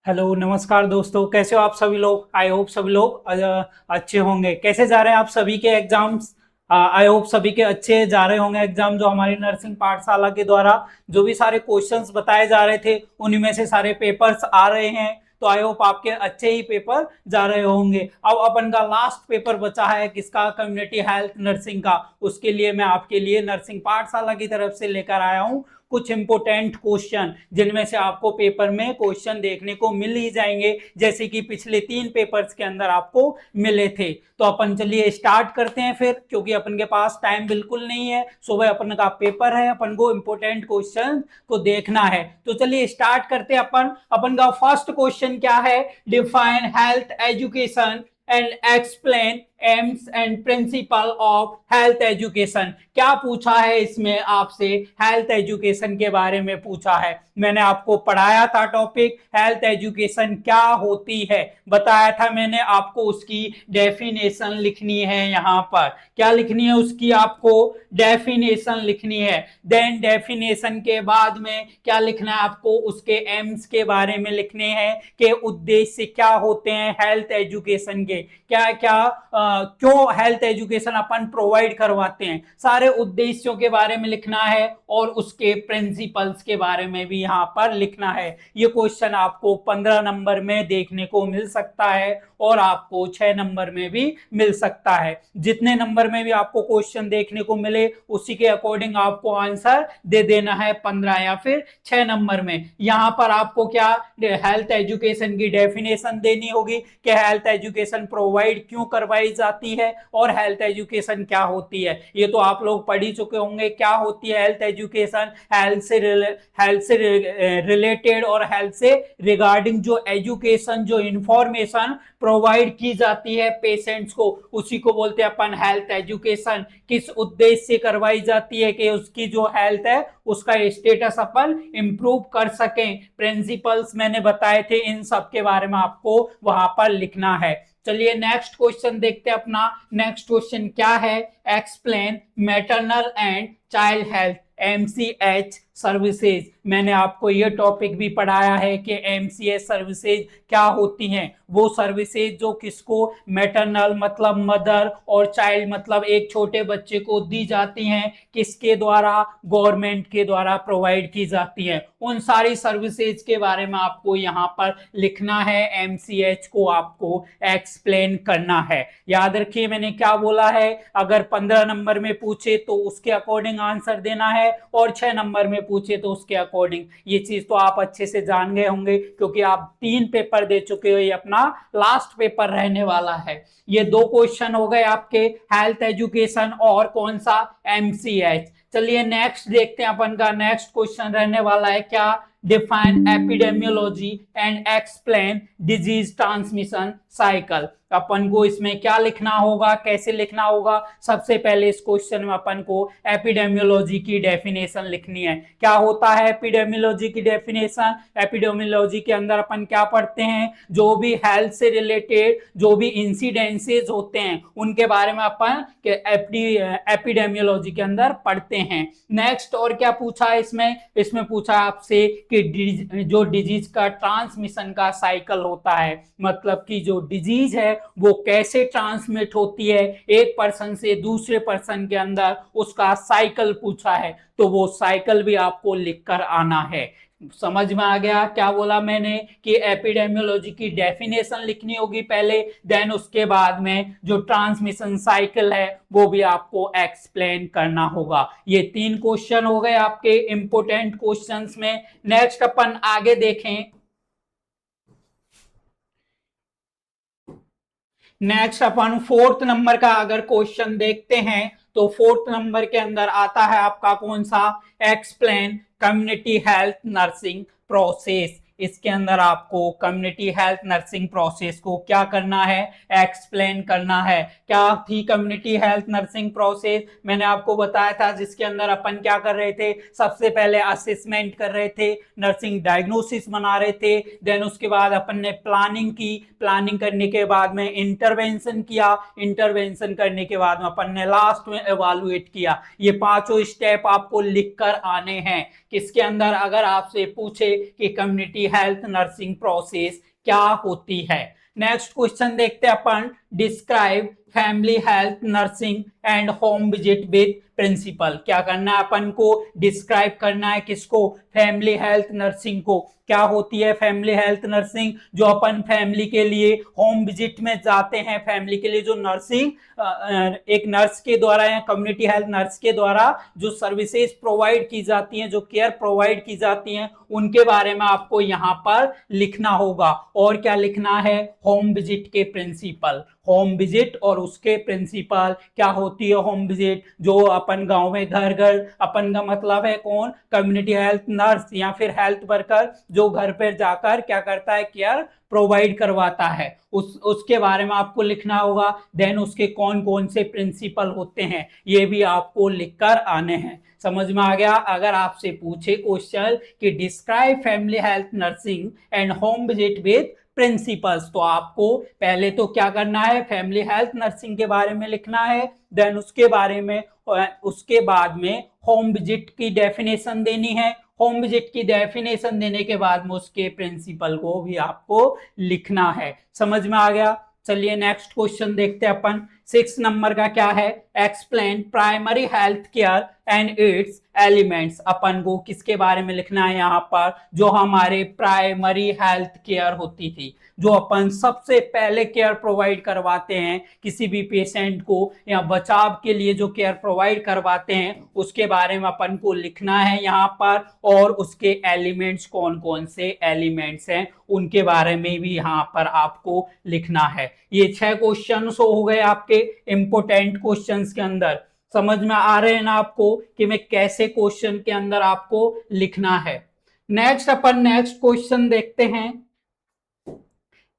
Hello नमस्कार दोस्तों, कैसे हो आप सभी लोग। आई होप सभी लोग अच्छे होंगे। कैसे जा रहे हैं आप सभी के एग्जाम्स। आई होप सभी के अच्छे जा रहे होंगे एग्जाम। जो हमारी नर्सिंग पाठशाला के द्वारा जो भी सारे क्वेश्चंस बताए जा रहे थे उन्हीं में से सारे पेपर्स आ रहे हैं। तो आई होप आपके अच्छे ही पेपर जा रहे होंगे। अब अपन का लास्ट पेपर बचा है किसका, कम्युनिटी हेल्थ नर्सिंग का। उसके लिए मैं आपके लिए नर्सिंग पाठशाला की तरफ से लेकर आया हूँ कुछ इंपोर्टेंट क्वेश्चन, जिनमें से आपको पेपर में क्वेश्चन देखने को मिल ही जाएंगे, जैसे कि पिछले 3 पेपर्स के अंदर आपको मिले थे। तो अपन चलिए स्टार्ट करते हैं फिर, क्योंकि अपन के पास टाइम बिल्कुल नहीं है। सुबह अपन का पेपर है, अपन को इंपोर्टेंट क्वेश्चन को देखना है। तो चलिए स्टार्ट करते हैं। अपन का फर्स्ट क्वेश्चन क्या है, define health education and explain AIIMS and principle of health education. क्या पूछा है इसमें आपसे, हेल्थ एजुकेशन के बारे में पूछा है। मैंने आपको पढ़ाया था टॉपिक हेल्थ एजुकेशन क्या होती है, बताया था मैंने आपको। उसकी डेफिनेशन लिखनी है। यहाँ पर क्या लिखनी है, उसकी आपको डेफिनेशन लिखनी है। देन डेफिनेशन के बाद में क्या लिखना है आपको, उसके एम्स के बारे में लिखने हैं कि उद्देश्य क्या होते हैं हेल्थ एजुकेशन के, क्या क्या क्यों हेल्थ एजुकेशन अपन प्रोवाइड करवाते हैं, सारे उद्देश्यों के बारे में लिखना है और उसके प्रिंसिपल्स के बारे में भी यहाँ पर लिखना है। ये क्वेश्चन आपको 15 नंबर में देखने को मिल सकता है और आपको 6 नंबर में भी मिल सकता है। जितने नंबर में भी आपको क्वेश्चन देखने को मिले उसी के अकॉर्डिंग आपको आंसर दे देना है, 15 या फिर 6 नंबर में। यहाँ पर आपको क्या हेल्थ एजुकेशन की डेफिनेशन देनी होगी कि हेल्थ एजुकेशन प्रोवाइड क्यों करवाई जाती है और हेल्थ एजुकेशन क्या होती है। ये तो आप लोग पढ़ ही चुके होंगे क्या होती है हेल्थ एजुकेशन। हेल्थ से रिलेटेड और हेल्थ से रिगार्डिंग जो एजुकेशन, जो इंफॉर्मेशन प्रोवाइड की जाती है पेशेंट्स को, उसी को बोलते हैं अपन हेल्थ एजुकेशन। किस उद्देश्य से करवाई जाती है कि उसकी जो हेल्थ है उसका स्टेटस अपन इंप्रूव कर सकें। प्रिंसिपल्स मैंने बताए थे, इन सब के बारे में आपको वहां पर लिखना है। चलिए नेक्स्ट क्वेश्चन देखते हैं अपना। नेक्स्ट क्वेश्चन क्या है, explain maternal and child health MCH services. मैंने आपको ये टॉपिक भी पढ़ाया है कि एमसीएच सर्विसेज क्या होती हैं। वो सर्विसेज जो किसको, मैटरनल मतलब मदर और चाइल्ड मतलब एक छोटे बच्चे को दी जाती हैं, किसके द्वारा, गवर्नमेंट के द्वारा प्रोवाइड की जाती हैं। उन सारी सर्विसेज के बारे में आपको यहाँ पर लिखना है, एमसीएच को आपको एक्सप्लेन करना है। याद रखिए मैंने क्या बोला है, अगर 15 नंबर में पूछे तो उसके अकॉर्डिंग आंसर देना है और 6 नंबर में पूछे तो उसके अकॉर्डिंग। ये चीज तो आप अच्छे से जान गए होंगे क्योंकि आप 3 पेपर दे चुके हो, ये अपना लास्ट पेपर रहने वाला है। ये 2 क्वेश्चन हो गए आपके, हेल्थ एजुकेशन और कौन सा, एमसीएच। चलिए नेक्स्ट देखते हैं। अपन का नेक्स्ट क्वेश्चन रहने वाला है क्या, define epidemiology and explain disease transmission cycle. अपन को इसमें क्या लिखना होगा, कैसे लिखना होगा। सबसे पहले इस क्वेश्चन में अपन को एपिडेमियोलॉजी की डेफिनेशन लिखनी है। क्या होता है एपिडेमियोलॉजी की डेफिनेशन, एपिडेमियोलॉजी के अंदर अपन क्या पढ़ते हैं, जो भी हेल्थ से रिलेटेड जो भी इंसिडेंसेस होते हैं उनके बारे में अपन एपिडेमियोलॉजी के अंदर पढ़ते हैं। नेक्स्ट और क्या पूछा है इसमें, इसमें पूछा आपसे कि जो डिजीज का ट्रांसमिशन का साइकिल होता है, मतलब कि जो डिजीज है वो कैसे ट्रांसमिट होती है एक पर्सन से दूसरे पर्सन के अंदर, उसका साइकिल पूछा है। तो वो साइकिल भी आपको लिखकर आना है। समझ में आ गया क्या बोला मैंने, कि एपिडेमियोलॉजी की डेफिनेशन लिखनी होगी पहले, देन उसके बाद में जो ट्रांसमिशन साइकिल है वो भी आपको एक्सप्लेन करना होगा। ये 3 क्वेश्चन हो गए आपके इंपोर्टेंट क्वेश्चंस में। नेक्स्ट अपन आगे देखें। नेक्स्ट अपन 4th नंबर का अगर क्वेश्चन देखते हैं तो 4th नंबर के अंदर आता है आपका कौन सा, explain community health nursing process. इसके अंदर आपको कम्युनिटी हेल्थ नर्सिंग प्रोसेस को क्या करना है, एक्सप्लेन करना है। क्या थी कम्युनिटी हेल्थ नर्सिंग प्रोसेस, मैंने आपको बताया था, जिसके अंदर अपन क्या कर रहे थे, सबसे पहले असेसमेंट कर रहे थे, नर्सिंग डायग्नोसिस बना रहे थे। देन उसके बाद अपन ने प्लानिंग की, प्लानिंग करने के बाद में इंटरवेंशन किया, इंटरवेंशन करने के बाद में अपन ने लास्ट में एवालुएट किया। ये 5 स्टेप आपको लिखकर आने हैं किसके अंदर, अगर आपसे पूछे कि कम्युनिटी हेल्थ नर्सिंग प्रोसेस क्या होती है। नेक्स्ट क्वेश्चन देखते हैं अपन, describe family health nursing and home visit with principle. क्या करना है अपन को, डिस्क्राइब करना है किसको, फैमिली हेल्थ नर्सिंग को। क्या होती है फैमिली हेल्थ नर्सिंग, जो अपन फैमिली के लिए होम विजिट में जाते हैं, फैमिली के लिए जो नर्सिंग एक नर्स के द्वारा या कम्युनिटी हेल्थ नर्स के द्वारा जो सर्विसेज प्रोवाइड की जाती हैं, जो केयर प्रोवाइड की जाती हैं, उनके बारे में आपको यहाँ पर लिखना होगा। और क्या लिखना है, होम विजिट के प्रिंसिपल, होम विजिट और उसके प्रिंसिपल। क्या होती है होम विजिट, जो अपन गांव में घर घर, अपन का मतलब है कौन, कम्युनिटी हेल्थ नर्स या फिर हेल्थ वर्कर, जो घर पर जाकर क्या करता है, केयर प्रोवाइड करवाता है, उसके बारे में आपको लिखना होगा। देन उसके कौन कौन से प्रिंसिपल होते हैं ये भी आपको लिखकर आने हैं। समझ में आ गया। अगर आपसे पूछे क्वेश्चन कि describe family health nursing and home visit with principles, तो आपको पहले तो क्या करना है, फैमिली हेल्थ नर्सिंग के बारे में लिखना है। देन उसके बारे में, उसके बाद में होम विजिट की डेफिनेशन देनी है। होम विजिट की डेफिनेशन देने के बाद में उसके प्रिंसिपल को भी आपको लिखना है। समझ में आ गया। चलिए नेक्स्ट क्वेश्चन देखते हैं अपन। 6 नंबर का क्या है, explain primary health care and its elements. अपन को किसके बारे में लिखना है यहाँ पर, जो हमारे प्राइमरी हेल्थ केयर होती थी, जो अपन सबसे पहले केयर प्रोवाइड करवाते हैं किसी भी पेशेंट को, या बचाव के लिए जो केयर प्रोवाइड करवाते हैं, उसके बारे में अपन को लिखना है यहाँ पर। और उसके एलिमेंट्स, कौन कौन से एलिमेंट्स हैं, उनके बारे में भी यहाँ पर आपको लिखना है। ये 6 क्वेश्चन हो गए आपके इंपोर्टेंट क्वेश्चंस के अंदर। समझ में आ रहे हैं ना आपको कि मैं कैसे क्वेश्चन के अंदर आपको लिखना है। नेक्स्ट अपन नेक्स्ट क्वेश्चन देखते हैं।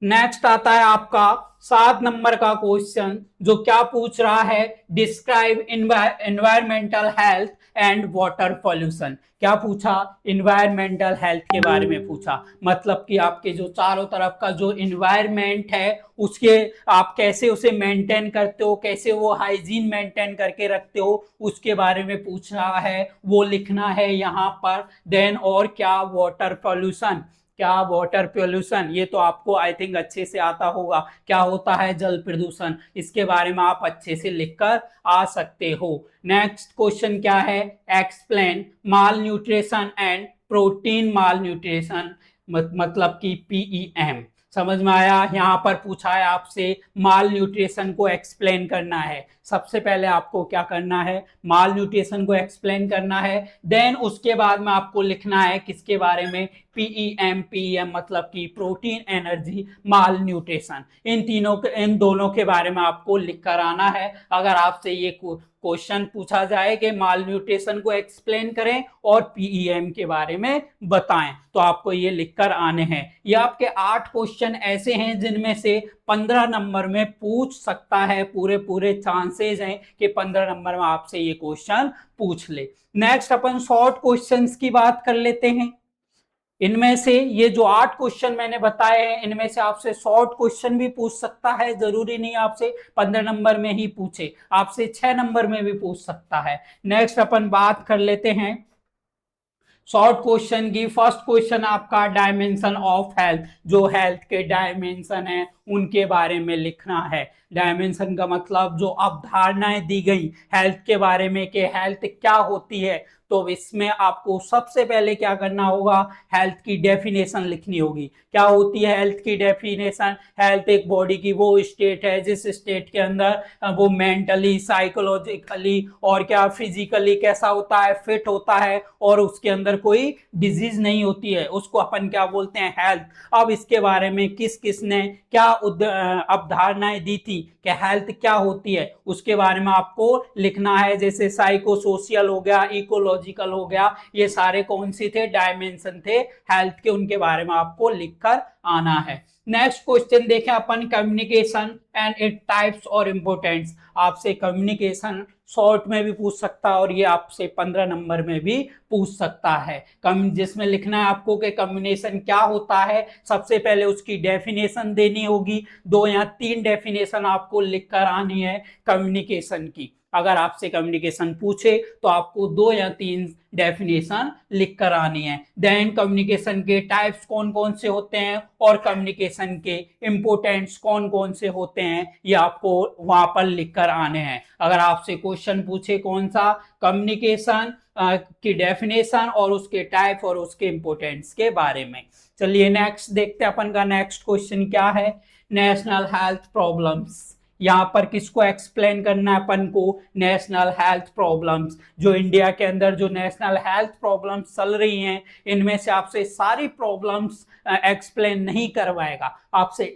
नेक्स्ट आता है आपका 7 नंबर का क्वेश्चन, जो क्या पूछ रहा है, describe environmental health and water pollution. क्या पूछा, इन्वायरमेंटल हेल्थ के बारे में पूछा। मतलब कि आपके जो चारों तरफ का जो इन्वायरमेंट है, उसके आप कैसे उसे मेंटेन करते हो, कैसे वो हाइजीन मेंटेन करके रखते हो, उसके बारे में पूछ रहा है, वो लिखना है यहाँ पर। देन और क्या, वाटर पॉल्यूशन। क्या, वाटर पोल्यूशन, ये तो आपको आई थिंक अच्छे से आता होगा। क्या होता है, जल प्रदूषण, इसके बारे में आप अच्छे से लिखकर आ सकते हो। नेक्स्ट क्वेश्चन क्या है, explain mall nutrition and protein mall nutrition, मतलब कि पीईएम। समझ में आया। यहाँ पर पूछा है आपसे माल न्यूट्रिशन को एक्सप्लेन करना है। सबसे पहले आपको क्या करना है, माल न्यूट्रिशन को एक्सप्लेन करना है। देन उसके बाद में आपको लिखना है किसके बारे में, पीईएम। पीईएम मतलब कि प्रोटीन एनर्जी माल न्यूट्रिशन, इन दोनों के बारे में आपको लिख कर आना है। अगर आपसे ये क्वेश्चन पूछा जाए कि माल न्यूट्रिशन को एक्सप्लेन करें और पीईएम के बारे में बताएं, तो आपको ये लिखकर आने हैं। ये आपके 8 क्वेश्चन ऐसे हैं जिनमें से 15 नंबर में पूछ सकता है, पूरे चांसेस हैं कि 15 नंबर में आपसे ये क्वेश्चन पूछ ले। नेक्स्ट अपन शॉर्ट क्वेश्चंस की बात कर लेते हैं। इनमें से ये जो 8 क्वेश्चन मैंने बताए हैं, इनमें से आपसे शॉर्ट क्वेश्चन भी पूछ सकता है, जरूरी नहीं आपसे 15 नंबर में ही पूछे, आपसे 6 नंबर में भी पूछ सकता है। नेक्स्ट अपन बात कर लेते हैं शॉर्ट क्वेश्चन की। फर्स्ट क्वेश्चन आपका डायमेंशन ऑफ हेल्थ, जो हेल्थ के डायमेंशन है उनके बारे में लिखना है। डायमेंशन का मतलब जो अवधारणाएं दी गई हेल्थ के बारे में कि हेल्थ क्या होती है, तो इसमें आपको सबसे पहले क्या करना होगा, हेल्थ की डेफिनेशन लिखनी होगी। क्या होती है हेल्थ की डेफिनेशन, हेल्थ एक बॉडी की वो स्टेट है जिस स्टेट के अंदर वो मेंटली, साइकोलॉजिकली और क्या फिजिकली कैसा होता है, फिट होता है, और उसके अंदर कोई डिजीज नहीं होती है, उसको अपन क्या बोलते हैं, हेल्थ। अब इसके बारे में किस किस ने क्या अवधारणाएं दी थी कि हेल्थ क्या होती है, उसके बारे में आपको लिखना है। जैसे साइको सोशियल हो गया, इकोलॉजिकल हो गया, ये सारे कौन से थे, डायमेंशन थे हेल्थ के, उनके बारे में आपको लिखकर आना है। नेक्स्ट क्वेश्चन देखें अपन, कम्युनिकेशन एंड इट टाइप्स और इंपोर्टेंस। आपसे कम्युनिकेशन शॉर्ट में भी पूछ सकता है और ये आपसे 15 नंबर में भी पूछ सकता है। जिसमें लिखना है आपको कि कम्युनिकेशन क्या होता है, सबसे पहले उसकी डेफिनेशन देनी होगी। 2 या 3 डेफिनेशन आपको लिखकर आनी है कम्युनिकेशन की। अगर आपसे कम्युनिकेशन पूछे तो आपको 2 या 3 डेफिनेशन लिख कर आनी है। देन कम्युनिकेशन के टाइप्स कौन कौन से होते हैं और कम्युनिकेशन के इंपोर्टेंट्स कौन कौन से होते हैं, ये आपको वहां पर लिख कर आने हैं। अगर आपसे क्वेश्चन पूछे कौन सा, कम्युनिकेशन की डेफिनेशन और उसके टाइप और उसके इंपोर्टेंट्स के बारे में। चलिए नेक्स्ट देखते हैं अपन का नेक्स्ट क्वेश्चन क्या है। नेशनल हेल्थ प्रॉब्लम्स, यहाँ पर किसको एक्सप्लेन करना है अपन को, नेशनल हेल्थ प्रॉब्लम्स। जो इंडिया के अंदर जो नेशनल हेल्थ प्रॉब्लम्स चल रही हैं, इनमें से आपसे सारी प्रॉब्लम्स एक्सप्लेन नहीं करवाएगा, आपसे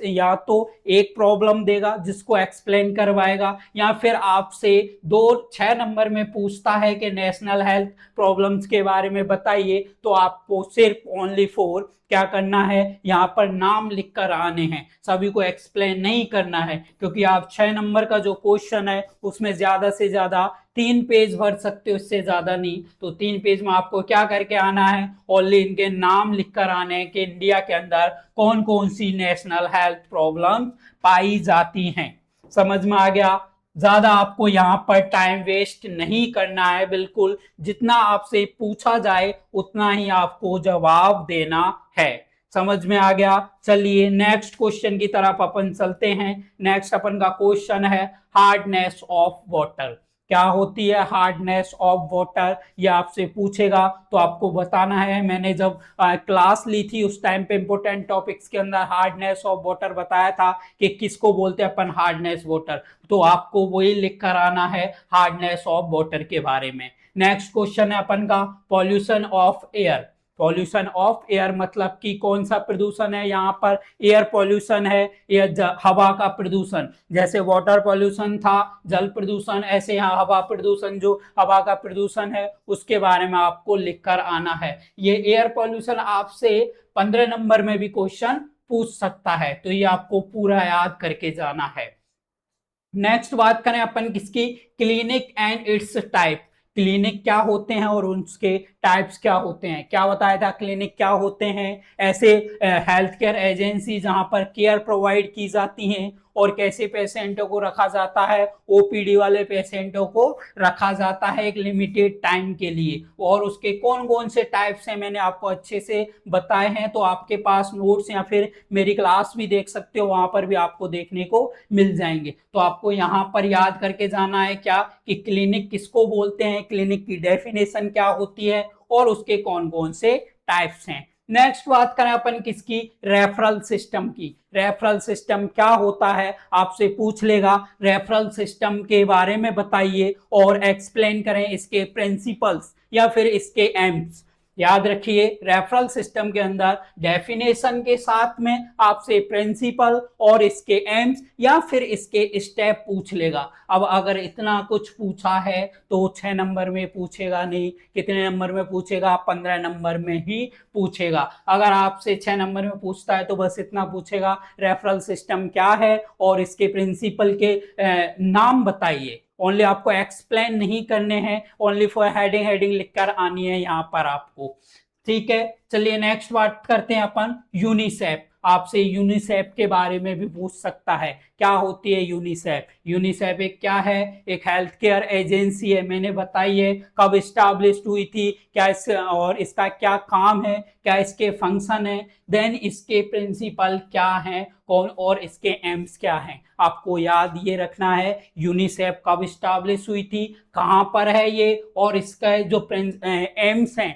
या तो एक प्रॉब्लम देगा जिसको एक्सप्लेन करवाएगा, या फिर आपसे 6 नंबर में पूछता है कि नेशनल हेल्थ प्रॉब्लम्स के बारे में बताइए, तो आपको सिर्फ ओनली 4 क्या करना है, यहाँ पर नाम लिख कर आने हैं, सभी को एक्सप्लेन नहीं करना है, क्योंकि आप 6 नंबर का जो क्वेश्चन है उसमें ज्यादा से ज्यादा 3 पेज भर सकते हो, इससे ज्यादा नहीं। तो 3 पेज में आपको क्या करके आना है, ओनली इनके नाम लिख कर आने हैं कि इंडिया के अंदर कौन कौन सी नेशनल हेल्थ प्रॉब्लम पाई जाती हैं। समझ में आ गया। ज्यादा आपको यहाँ पर टाइम वेस्ट नहीं करना है, बिल्कुल जितना आपसे पूछा जाए उतना ही आपको जवाब देना है। समझ में आ गया। चलिए नेक्स्ट क्वेश्चन की तरफ अपन चलते हैं। नेक्स्ट अपन का क्वेश्चन है हार्डनेस ऑफ वाटर। क्या होती है हार्डनेस ऑफ वाटर, ये आपसे पूछेगा तो आपको बताना है। मैंने जब क्लास ली थी उस टाइम पे इंपोर्टेंट टॉपिक्स के अंदर हार्डनेस ऑफ वाटर बताया था कि किसको बोलते हैं अपन हार्डनेस वाटर, तो आपको वही लिख कर आना है हार्डनेस ऑफ वाटर के बारे में। नेक्स्ट क्वेश्चन है अपन का pollution of air. Pollution of air मतलब कि कौन सा प्रदूषण है, यहाँ पर एयर पॉल्यूशन है या हवा का प्रदूषण। जैसे वाटर पॉल्यूशन था, जल प्रदूषण, ऐसे यहाँ हवा प्रदूषण, जो हवा का प्रदूषण है उसके बारे में आपको लिखकर आना है। ये एयर पॉल्यूशन आपसे 15 नंबर में भी क्वेश्चन पूछ सकता है, तो ये आपको पूरा याद करके जाना है। नेक्स्ट बात करें अपन किसकी, clinic and it's type. Clinic क्या होते हैं और उसके टाइप्स क्या होते हैं। क्या बताया था, क्लिनिक क्या होते हैं, ऐसे हेल्थ केयर एजेंसी जहां पर केयर प्रोवाइड की जाती हैं और कैसे पेशेंटों को रखा जाता है, ओपीडी वाले पेशेंटों को रखा जाता है एक लिमिटेड टाइम के लिए, और उसके कौन कौन से टाइप्स हैं मैंने आपको अच्छे से बताए हैं। तो आपके पास नोट्स या फिर मेरी क्लास भी देख सकते हो, वहां पर भी आपको देखने को मिल जाएंगे। तो आपको यहाँ पर याद करके जाना है क्या, कि क्लिनिक किसको बोलते हैं, क्लिनिक की डेफिनेशन क्या होती है और उसके कौन कौन से टाइप्स हैं। नेक्स्ट बात करें अपन किसकी, रेफरल सिस्टम की। रेफरल सिस्टम क्या होता है, आपसे पूछ लेगा रेफरल सिस्टम के बारे में बताइए और एक्सप्लेन करें इसके प्रिंसिपल्स या फिर इसके एम्स। याद रखिए रेफरल सिस्टम के अंदर डेफिनेशन के साथ में आपसे प्रिंसिपल और इसके एम्स या फिर इसके स्टेप पूछ लेगा। अब अगर इतना कुछ पूछा है तो 6 नंबर में पूछेगा नहीं, कितने नंबर में पूछेगा, 15 नंबर में ही पूछेगा। अगर आपसे 6 नंबर में पूछता है तो बस इतना पूछेगा रेफरल सिस्टम क्या है और इसके प्रिंसिपल के नाम बताइए। ओनली आपको एक्सप्लेन नहीं करने हैं, ओनली फॉर हेडिंग हेडिंग लिखकर आनी है यहाँ पर आपको। ठीक है, चलिए नेक्स्ट बात करते हैं अपन यूनिसेफ। आपसे यूनिसेफ के बारे में भी पूछ सकता है, क्या होती है यूनिसेफ। यूनिसेफ एक क्या है, एक हेल्थ केयर एजेंसी है, मैंने बताई है कब स्टैब्लिश हुई थी, क्या इस और इसका क्या काम है, क्या इसके फंक्शन है, देन इसके प्रिंसिपल क्या हैं, कौन और इसके एम्स क्या हैं। आपको याद ये रखना है यूनिसेफ कब स्टैब्लिश हुई थी, कहां पर है ये, और इसका जो एम्स हैं,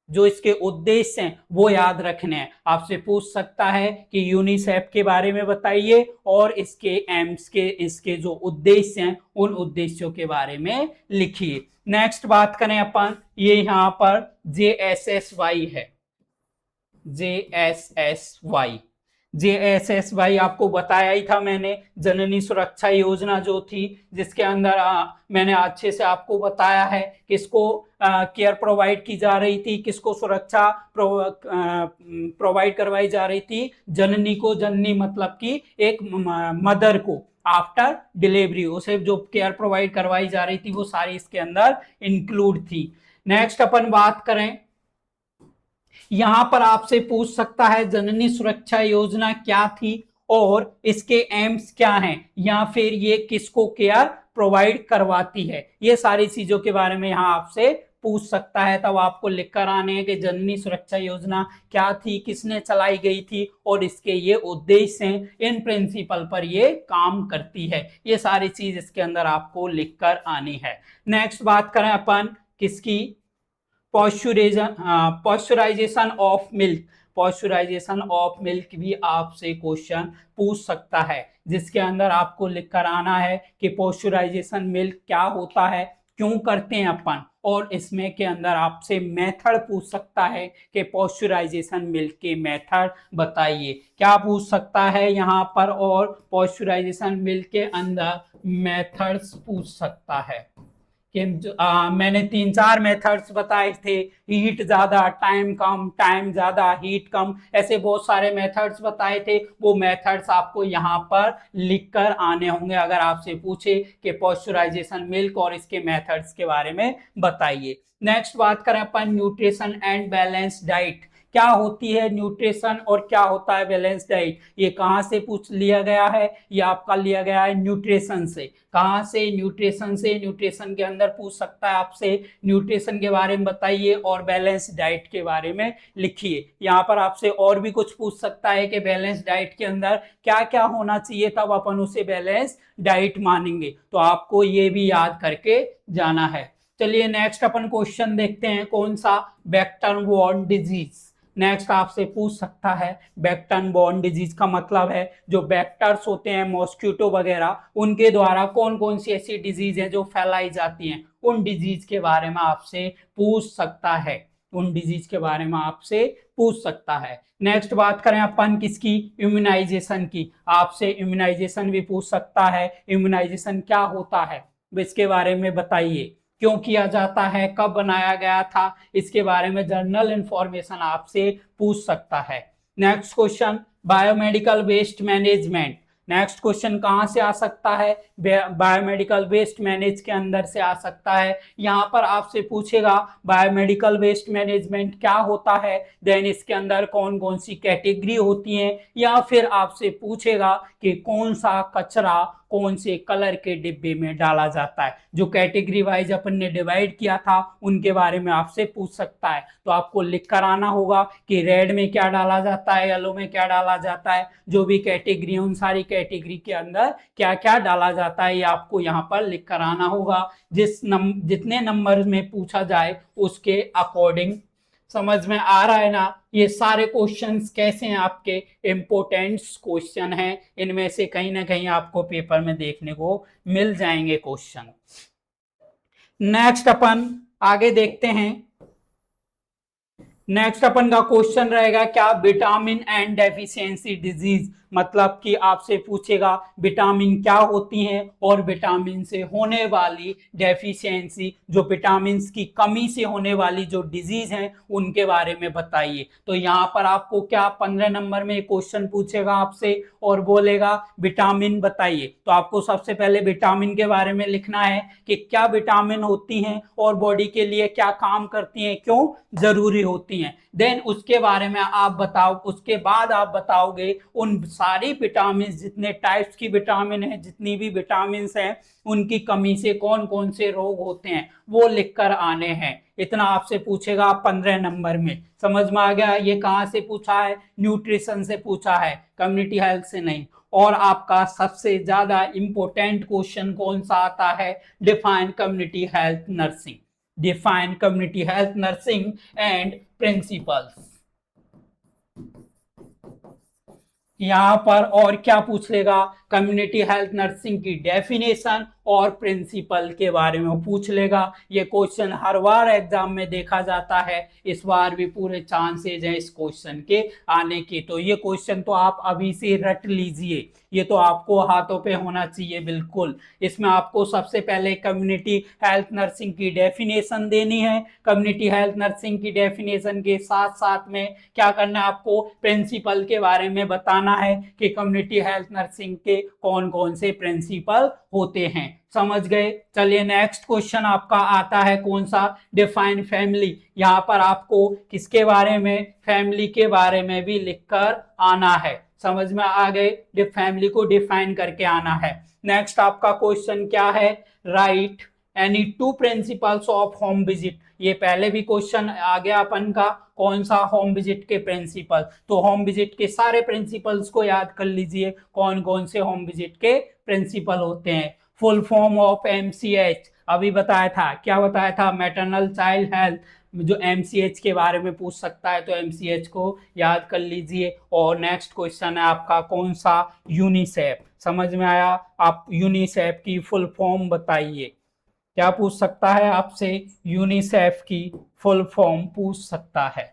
जो इसके उद्देश्य हैं वो याद रखने हैं। आपसे पूछ सकता है कि यूनिसेफ के बारे में बताइए और इसके एम्स के, इसके जो उद्देश्य हैं उन उद्देश्यों के बारे में लिखिए। नेक्स्ट बात करें अपन, ये यहाँ पर JSSY है, JSSY। JSSY आपको बताया ही था मैंने, जननी सुरक्षा योजना जो थी, जिसके अंदर मैंने अच्छे से आपको बताया है किसको केयर प्रोवाइड की जा रही थी, किसको सुरक्षा प्रोवाइड करवाई जा रही थी, जननी को। जननी मतलब कि एक मदर को आफ्टर डिलीवरी उसे जो केयर प्रोवाइड करवाई जा रही थी वो सारी इसके अंदर इंक्लूड थी। नेक्स्ट अपन बात करें, यहां पर आपसे पूछ सकता है जननी सुरक्षा योजना क्या थी और इसके एम्स क्या हैं, या फिर ये किसको केयर प्रोवाइड करवाती है, ये सारी चीजों के बारे में यहाँ आपसे पूछ सकता है। तब आपको लिख कर आने हैं कि जननी सुरक्षा योजना क्या थी, किसने चलाई गई थी और इसके ये उद्देश्य हैं, इन प्रिंसिपल पर ये काम करती है, ये सारी चीज इसके अंदर आपको लिख कर आनी है। नेक्स्ट बात करें अपन किसकी, pasteurisation of milk. Pasteurisation of milk भी आपसे क्वेश्चन पूछ सकता है, जिसके अंदर आपको लिख कर आना है कि पॉस्चराइजेशन मिल्क क्या होता है, क्यों करते हैं अपन, और इसमें के अंदर आपसे मेथड पूछ सकता है कि पॉस्चराइजेशन मिल्क के मेथड बताइए, क्या पूछ सकता है यहाँ पर, और पॉस्चराइजेशन मिल्क के अंदर मेथड्स पूछ सकता है कि मैंने 3-4 मेथड्स बताए थे, हीट ज्यादा टाइम कम, टाइम ज्यादा हीट कम, ऐसे बहुत सारे मेथड्स बताए थे, वो मेथड्स आपको यहाँ पर लिखकर आने होंगे अगर आपसे पूछे कि पॉस्चराइजेशन मिल्क और इसके मेथड्स के बारे में बताइए। नेक्स्ट बात करें अपन न्यूट्रिशन एंड बैलेंस डाइट, क्या होती है न्यूट्रिशन और क्या होता है बैलेंस डाइट, ये कहाँ से पूछ लिया गया है, ये आपका लिया गया है न्यूट्रिशन से। कहाँ से, न्यूट्रिशन से। न्यूट्रिशन के अंदर पूछ सकता है आपसे न्यूट्रिशन के बारे में बताइए और बैलेंस डाइट के बारे में लिखिए। यहाँ पर आपसे और भी कुछ पूछ सकता है कि बैलेंस डाइट के अंदर क्या क्या होना चाहिए, तब अपन उसे बैलेंस डाइट मानेंगे, तो आपको ये भी याद करके जाना है। चलिए नेक्स्ट अपन क्वेश्चन देखते हैं, कौन सा, वेक्टर बॉर्न डिजीज। नेक्स्ट आपसे पूछ सकता है वेक्टर बॉर्न डिजीज का मतलब है जो वेक्टर्स होते हैं मॉस्किटो वगैरह, उनके द्वारा कौन कौन सी ऐसी डिजीज है जो फैलाई जाती हैं, उन डिजीज के बारे में आपसे पूछ सकता है, उन डिजीज के बारे में आपसे पूछ सकता है। नेक्स्ट बात करें अपन किसकी, इम्यूनाइजेशन की, आपसे इम्यूनाइजेशन भी पूछ सकता है, इम्यूनाइजेशन क्या होता है इसके बारे में बताइए, क्यों किया जाता है, कब बनाया गया था, इसके बारे में जनरल इंफॉर्मेशन आपसे पूछ सकता है। Next question, biomedical waste management. Next question कहां से आ सकता है, बायोमेडिकल वेस्ट मैनेज के अंदर से आ सकता है। यहां पर आपसे पूछेगा बायोमेडिकल वेस्ट मैनेजमेंट क्या होता है, देन इसके अंदर कौन कौन सी कैटेगरी होती हैं, या फिर आपसे पूछेगा कि कौन सा कचरा कौन से कलर के डिब्बे में डाला जाता है, जो कैटेगरी वाइज अपन ने डिवाइड किया था उनके बारे में आपसे पूछ सकता है। तो आपको लिख कर आना होगा कि रेड में क्या डाला जाता है, येलो में क्या डाला जाता है, जो भी कैटेगरी है उन सारी कैटेगरी के अंदर क्या क्या डाला जाता है, ये आपको यहाँ पर लिख कर आना होगा। जितने नंबर में पूछा जाए उसके अकॉर्डिंग। समझ में आ रहा है ना, ये सारे क्वेश्चंस कैसे हैं आपके, इंपोर्टेंट क्वेश्चन हैं, इनमें से कहीं ना कहीं आपको पेपर में देखने को मिल जाएंगे क्वेश्चन। नेक्स्ट अपन आगे देखते हैं। नेक्स्ट अपन का क्वेश्चन रहेगा क्या, विटामिन एंड डेफिशिएंसी डिजीज, मतलब कि आपसे पूछेगा विटामिन क्या होती हैं और विटामिन से होने वाली डेफिशिएंसी, जो विटामिन की कमी से होने वाली जो डिजीज हैं उनके बारे में बताइए। तो यहाँ पर आपको क्या 15 नंबर में क्वेश्चन पूछेगा आपसे और बोलेगा विटामिन बताइए, तो आपको सबसे पहले विटामिन के बारे में लिखना है कि क्या विटामिन होती हैं और बॉडी के लिए क्या काम करती हैं, क्यों जरूरी होती हैं। देन उसके बारे में आप बताओ, उसके बाद आप बताओगे उन सारी विटामिन, जितने टाइप्स की विटामिन है, जितनी भी विटामिन हैं, उनकी कमी से कौन कौन से रोग होते हैं वो लिखकर आने हैं। इतना आपसे पूछेगा 15 नंबर में। समझ में आ गया, ये कहां से पूछा है, न्यूट्रिशन से पूछा है, कम्युनिटी हेल्थ से नहीं। और आपका सबसे ज्यादा इंपॉर्टेंट क्वेश्चन कौन सा आता है, define community health nursing, define community health nursing and principles. यहां पर और क्या पूछ लेगा, कम्युनिटी हेल्थ नर्सिंग की डेफिनेशन और प्रिंसिपल के बारे में पूछ लेगा। ये क्वेश्चन हर बार एग्जाम में देखा जाता है, इस बार भी पूरे चांसेज हैं इस क्वेश्चन के आने की। तो ये क्वेश्चन तो आप अभी से रट लीजिए, ये तो आपको हाथों पे होना चाहिए बिल्कुल। इसमें आपको सबसे पहले कम्युनिटी हेल्थ नर्सिंग की डेफिनेशन देनी है, कम्युनिटी हेल्थ नर्सिंग की डेफिनेशन के साथ साथ में क्या करना है, आपको प्रिंसिपल के बारे में बताना है कि कम्युनिटी हेल्थ नर्सिंग के कौन कौन से प्रिंसिपल होते हैं। समझ गए। चलिए नेक्स्ट क्वेश्चन आपका आता है कौन सा, डिफाइन फैमिली। यहाँ पर आपको किसके बारे में, फैमिली के बारे में भी लिखकर आना है। समझ में आ गए, फैमिली को डिफाइन करके आना है। नेक्स्ट आपका क्वेश्चन क्या है, right any two principles of home visit. ये पहले भी क्वेश्चन आ गया अपन का, कौन सा, होम विजिट के प्रिंसिपल। तो होम विजिट के सारे प्रिंसिपल्स को याद कर लीजिए, कौन कौन से होम विजिट के प्रिंसिपल होते हैं। फुल फॉर्म ऑफ एमसीएच अभी बताया था, क्या बताया था, मैटरनल चाइल्ड हेल्थ। जो एमसीएच के बारे में पूछ सकता है तो एमसीएच को याद कर लीजिए। और नेक्स्ट क्वेश्चन है आपका कौन सा, यूनिसेफ। समझ में आया, आप यूनिसेफ की फुल फॉर्म बताइए। क्या पूछ सकता है आपसे, यूनिसेफ की फुल फॉर्म पूछ सकता है।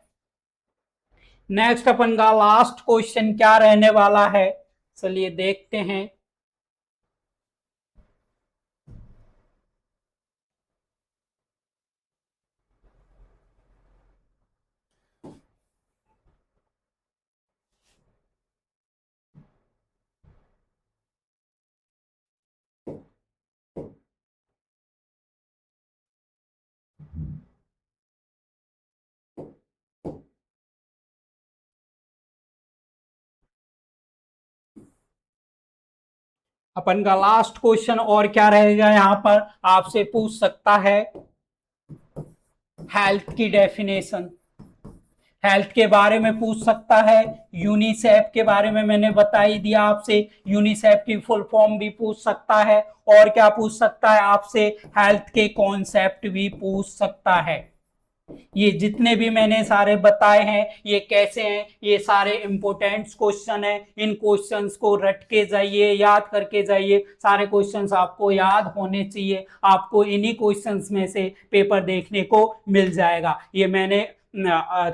नेक्स्ट अपन का लास्ट क्वेश्चन क्या रहने वाला है, चलिए देखते हैं। अपन का लास्ट क्वेश्चन और क्या रहेगा यहाँ पर, आपसे पूछ सकता है हेल्थ की डेफिनेशन, हेल्थ के बारे में पूछ सकता है। यूनिसेफ के बारे में मैंने बता ही दिया आपसे, यूनिसेफ की फुल फॉर्म भी पूछ सकता है। और क्या पूछ सकता है आपसे, हेल्थ के कॉन्सेप्ट भी पूछ सकता है। ये जितने भी मैंने सारे बताए हैं ये कैसे हैं, ये सारे इंपोर्टेंट क्वेश्चन हैं। इन क्वेश्चंस को रट के जाइए, याद करके जाइए, सारे क्वेश्चंस आपको याद होने चाहिए। आपको इन्हीं क्वेश्चंस में से पेपर देखने को मिल जाएगा। ये मैंने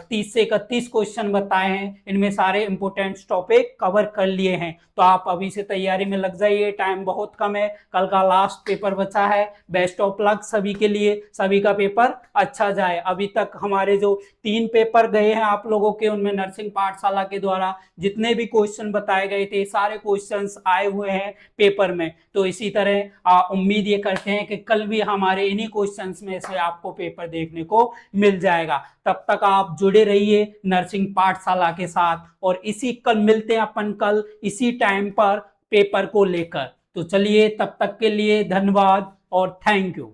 30 से 31 क्वेश्चन बताए हैं, इनमें सारे इंपोर्टेंट टॉपिक कवर कर लिए हैं। तो आप अभी से तैयारी में लग जाइए, टाइम बहुत कम है, कल का लास्ट पेपर बचा है। बेस्ट ऑफ लक सभी के लिए, सभी का पेपर अच्छा जाए। अभी तक हमारे जो 3 पेपर गए हैं आप लोगों के, उनमें नर्सिंग पाठशाला के द्वारा जितने भी क्वेश्चन बताए गए थे सारे क्वेश्चंस आए हुए हैं पेपर में। तो इसी तरह उम्मीद ये करते हैं कि कल भी हमारे इन्हीं क्वेश्चंस में से आपको पेपर देखने को मिल जाएगा। तब तक आप जुड़े रहिए नर्सिंग पाठशाला के साथ, और इसी कल मिलते हैं अपन कल इसी टाइम पर पेपर को लेकर। तो चलिए तब तक के लिए धन्यवाद और थैंक यू।